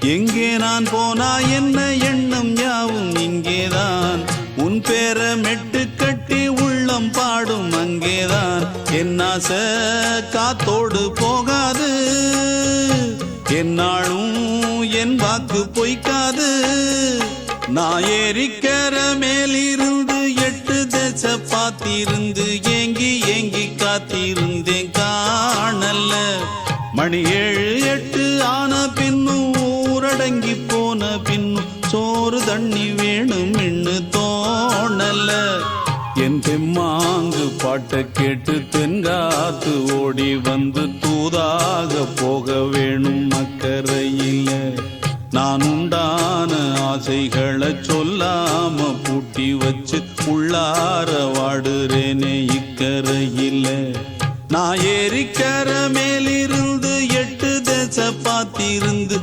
எங்கே நான் போனா என்ன எண்ணம் யாவும் இங்கேதான். உன் பேர மெட்டு கட்டி உள்ளம் பாடும் அங்கேதான். என் ஆசை காத்தோடு போகாது, என்னாலும் என் வாக்கு பொய்க்காது. நான் ஏறிக்கிற மேலிருந்து 8 தேச பார்த்திருந்து ஏங்கி ஏங்கி காத்திருந்தேன் காணல்ல. மணி 7 8 ஆன பின்னும் ஊரடங்கி போன பின்னும் சோறு தண்ணி வேணும் இன்னு தோணல. என் தெம்மாங்கு பாட்டை கேட்டு தென்காத்து ஓடி வந்து தூதாக போக வேணும் அக்கறையில. நான் உண்டான ஆசைகளை சொல்லாம பூட்டி வச்சு உள்ளார வாடுறேனே இக்கரையில. நான் ஏறிக்கிற மேலிருந்து 8 தேச பார்த்திருந்து